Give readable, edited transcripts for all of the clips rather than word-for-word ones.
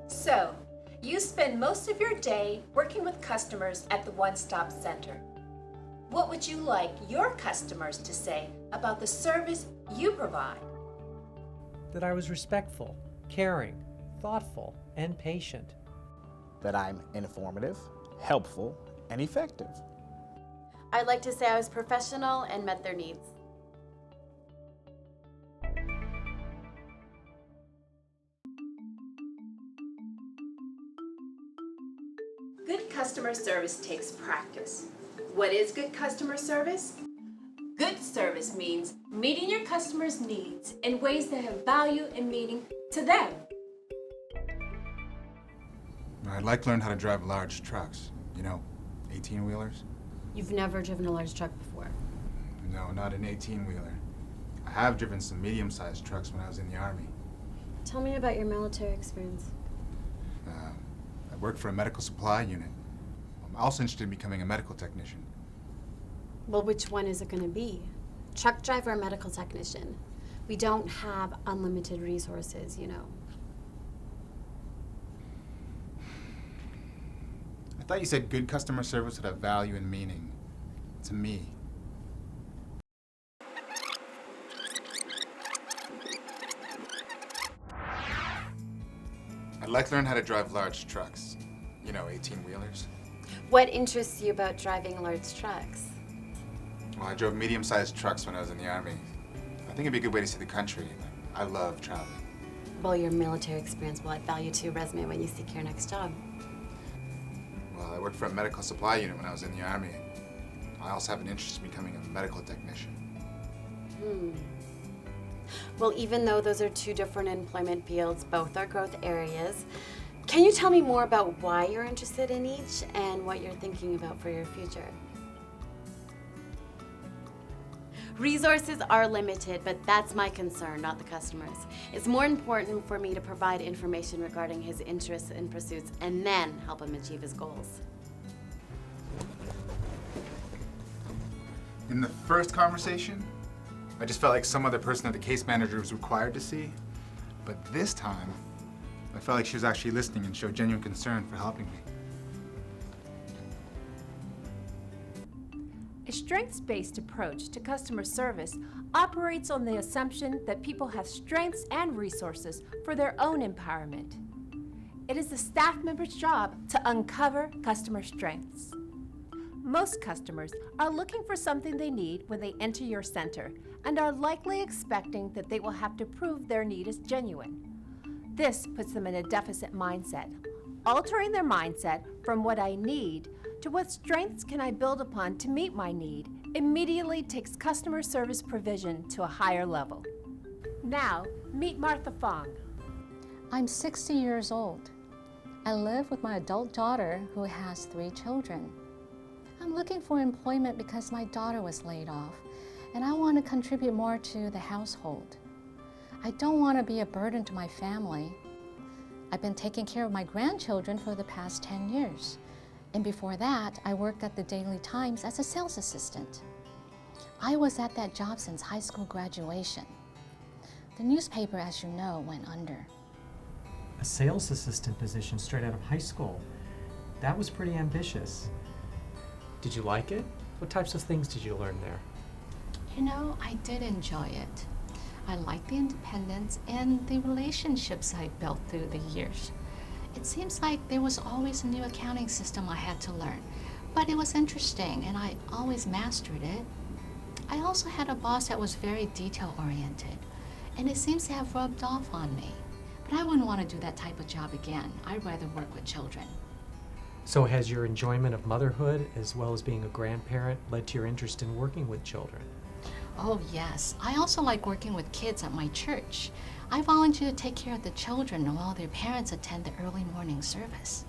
So, you spend most of your day working with customers at the one-stop center. What would you like your customers to say about the service you provide? That I was respectful, caring, thoughtful, and patient. That I'm informative, helpful, and effective. I'd like to say I was professional and met their needs. Good customer service takes practice. What is good customer service? Good service means meeting your customers' needs in ways that have value and meaning to them. I'd like to learn how to drive large trucks. 18-wheelers? You've never driven a large truck before. No, not an 18-wheeler. I have driven some medium-sized trucks when I was in the Army. Tell me about your military experience. I worked for a medical supply unit. I'm also interested in becoming a medical technician. Well, which one is it going to be? Truck driver or medical technician? We don't have unlimited resources, I thought you said good customer service would have value and meaning. To me. I'd like to learn how to drive large trucks. 18-wheelers. What interests you about driving large trucks? Well, I drove medium-sized trucks when I was in the Army. I think it'd be a good way to see the country. I love traveling. Well, your military experience will add value to your resume when you seek your next job. Well, I worked for a medical supply unit when I was in the Army. I also have an interest in becoming a medical technician. Well, even though those are two different employment fields, both are growth areas, can you tell me more about why you're interested in each and what you're thinking about for your future? Resources are limited, but that's my concern, not the customers. It's more important for me to provide information regarding his interests and pursuits and then help him achieve his goals. In the first conversation, I just felt like some other person that the case manager was required to see. But this time, I felt like she was actually listening and showed genuine concern for helping me. A strengths-based approach to customer service operates on the assumption that people have strengths and resources for their own empowerment. It is the staff member's job to uncover customer strengths. Most customers are looking for something they need when they enter your center and are likely expecting that they will have to prove their need is genuine. This puts them in a deficit mindset. Altering their mindset from what I need to what strengths can I build upon to meet my need immediately takes customer service provision to a higher level. Now, meet Martha Fong. I'm 60 years old. I live with my adult daughter who has 3 children. I'm looking for employment because my daughter was laid off, and I want to contribute more to the household. I don't want to be a burden to my family. I've been taking care of my grandchildren for the past 10 years. And before that, I worked at the Daily Times as a sales assistant. I was at that job since high school graduation. The newspaper, as you know, went under. A sales assistant position straight out of high school. That was pretty ambitious. Did you like it? What types of things did you learn there? I did enjoy it. I liked the independence and the relationships I built through the years. It seems like there was always a new accounting system I had to learn, but it was interesting and I always mastered it. I also had a boss that was very detail-oriented, and it seems to have rubbed off on me. But I wouldn't want to do that type of job again. I'd rather work with children. So has your enjoyment of motherhood as well as being a grandparent led to your interest in working with children? Oh yes, I also like working with kids at my church. I volunteer to take care of the children while their parents attend the early morning service.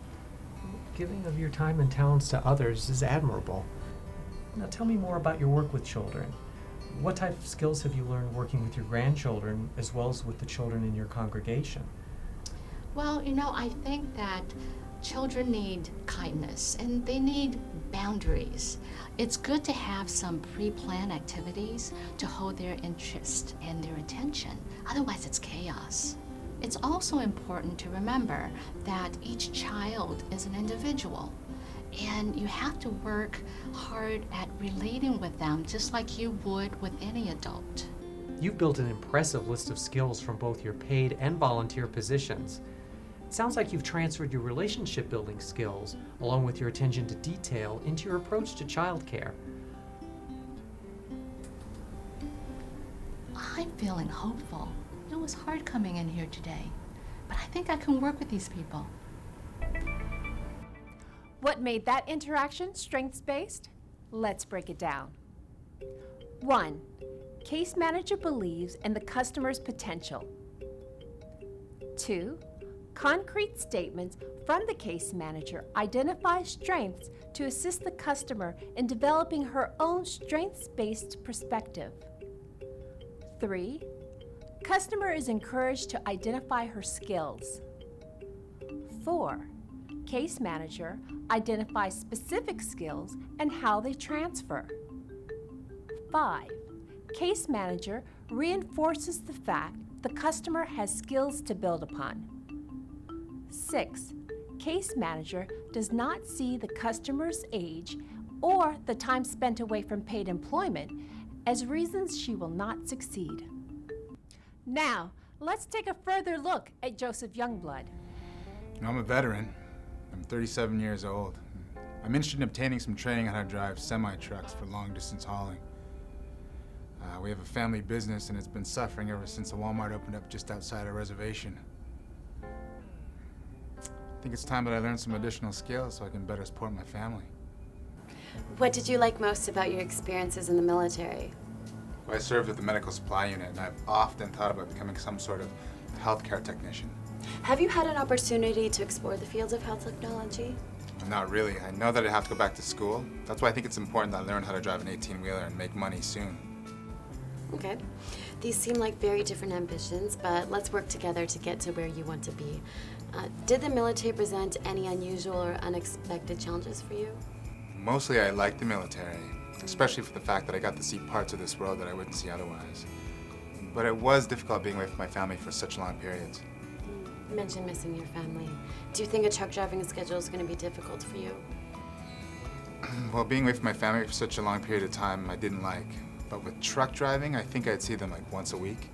Giving of your time and talents to others is admirable. Now tell me more about your work with children. What type of skills have you learned working with your grandchildren as well as with the children in your congregation? Well, I think that children need kindness and they need boundaries. It's good to have some pre-planned activities to hold their interest and their attention. Otherwise, it's chaos. It's also important to remember that each child is an individual, and you have to work hard at relating with them just like you would with any adult. You've built an impressive list of skills from both your paid and volunteer positions. It sounds like you've transferred your relationship building skills, along with your attention to detail, into your approach to childcare. I'm feeling hopeful. It was hard coming in here today, but I think I can work with these people. What made that interaction strengths-based? Let's break it down. 1. Case manager believes in the customer's potential. 2. Concrete statements from the case manager identify strengths to assist the customer in developing her own strengths-based perspective. 3. Customer is encouraged to identify her skills. 4. Case manager identifies specific skills and how they transfer. 5. Case manager reinforces the fact the customer has skills to build upon. 6. Case manager does not see the customer's age or the time spent away from paid employment as reasons she will not succeed. Now, let's take a further look at Joseph Youngblood. I'm a veteran. I'm 37 years old. I'm interested in obtaining some training on how to drive semi-trucks for long-distance hauling. We have a family business, and it's been suffering ever since the Walmart opened up just outside our reservation. I think it's time that I learn some additional skills so I can better support my family. What did you like most about your experiences in the military? Well, I served with the medical supply unit, and I've often thought about becoming some sort of healthcare technician. Have you had an opportunity to explore the fields of health technology? Not really. I know that I have to go back to school. That's why I think it's important that I learn how to drive an 18-wheeler and make money soon. Okay. These seem like very different ambitions, but let's work together to get to where you want to be. Did the military present any unusual or unexpected challenges for you? Mostly I liked the military, especially for the fact that I got to see parts of this world that I wouldn't see otherwise. But it was difficult being away from my family for such long periods. You mentioned missing your family. Do you think a truck driving schedule is going to be difficult for you? Well, being away from my family for such a long period of time, I didn't like. But with truck driving, I think I'd see them like once a week.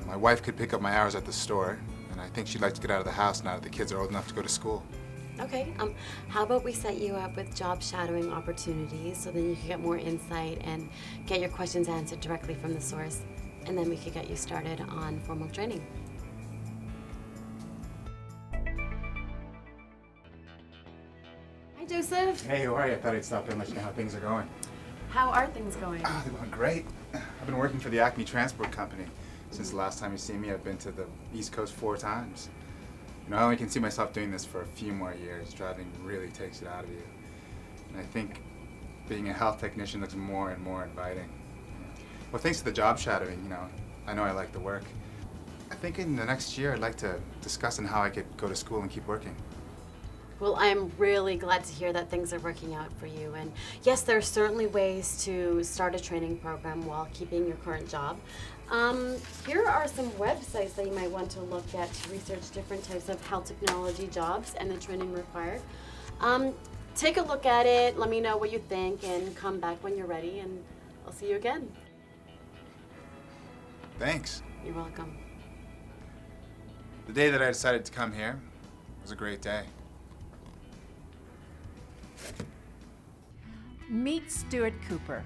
My wife could pick up my hours at the store, and I think she'd like to get out of the house now that the kids are old enough to go to school. Okay, how about we set you up with job shadowing opportunities so that you can get more insight and get your questions answered directly from the source, and then we could get you started on formal training. Hi, Joseph. Hey, how are you? I thought I'd stop in and let you know how things are going. How are things going? Oh, they're going great. I've been working for the Acme Transport Company. Since the last time you see me, I've been to the East Coast 4 times. You know, I only can see myself doing this for a few more years. Driving really takes it out of you. And I think being a health technician looks more and more inviting. Well, thanks to the job shadowing, you know, I know I like the work. I think in the next year I'd like to discuss on how I could go to school and keep working. Well, I'm really glad to hear that things are working out for you. And yes, there are certainly ways to start a training program while keeping your current job. Here are some websites that you might want to look at to research different types of health technology jobs and the training required. Take a look at it, let me know what you think, and come back when you're ready, and I'll see you again. Thanks. You're welcome. The day that I decided to come here was a great day. Meet Stuart Cooper.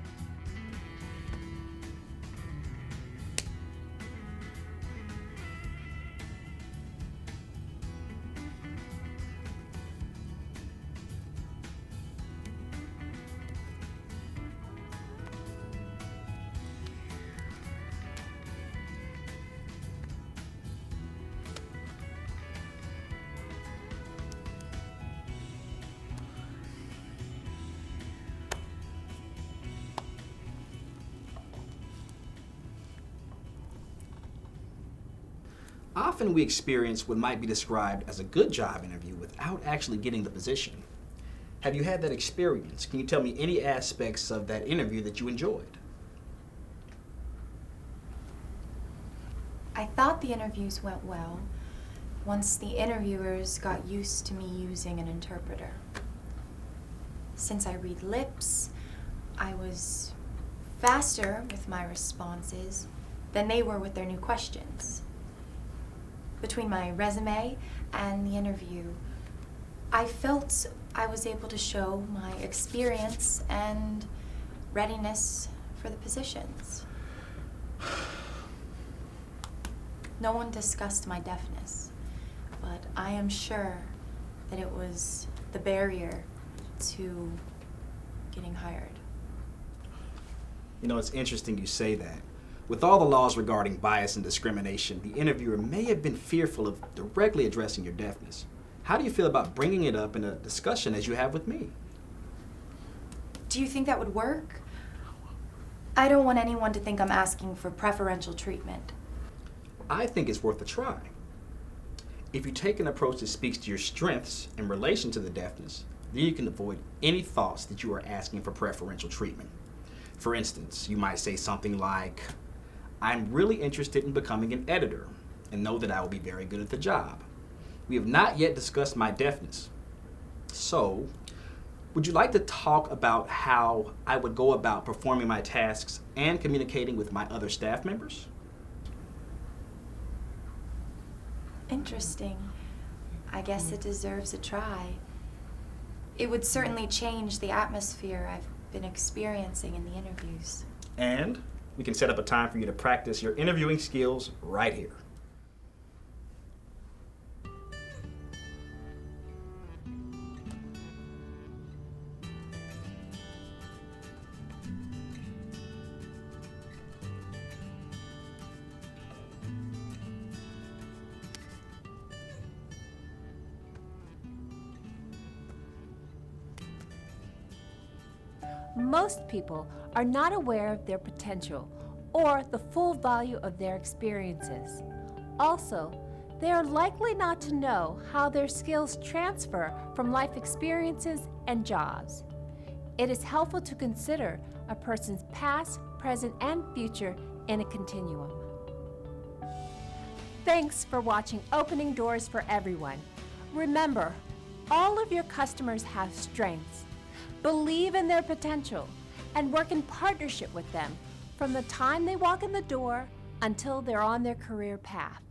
Often we experience what might be described as a good job interview without actually getting the position. Have you had that experience? Can you tell me any aspects of that interview that you enjoyed? I thought the interviews went well once the interviewers got used to me using an interpreter. Since I read lips, I was faster with my responses than they were with their new questions. Between my resume and the interview, I felt I was able to show my experience and readiness for the positions. No one discussed my deafness, but I am sure that it was the barrier to getting hired. You know, it's interesting you say that. With all the laws regarding bias and discrimination, the interviewer may have been fearful of directly addressing your deafness. How do you feel about bringing it up in a discussion as you have with me? Do you think that would work? I don't want anyone to think I'm asking for preferential treatment. I think it's worth a try. If you take an approach that speaks to your strengths in relation to the deafness, then you can avoid any thoughts that you are asking for preferential treatment. For instance, you might say something like, I'm really interested in becoming an editor and know that I will be very good at the job. We have not yet discussed my deafness. So, would you like to talk about how I would go about performing my tasks and communicating with my other staff members? Interesting. I guess it deserves a try. It would certainly change the atmosphere I've been experiencing in the interviews. And we can set up a time for you to practice your interviewing skills right here. Most people are not aware of their potential or the full value of their experiences. Also, they are likely not to know how their skills transfer from life experiences and jobs. It is helpful to consider a person's past, present, and future in a continuum. Thanks for watching Opening Doors for Everyone. Remember, all of your customers have strengths. Believe in their potential and work in partnership with them from the time they walk in the door until they're on their career path.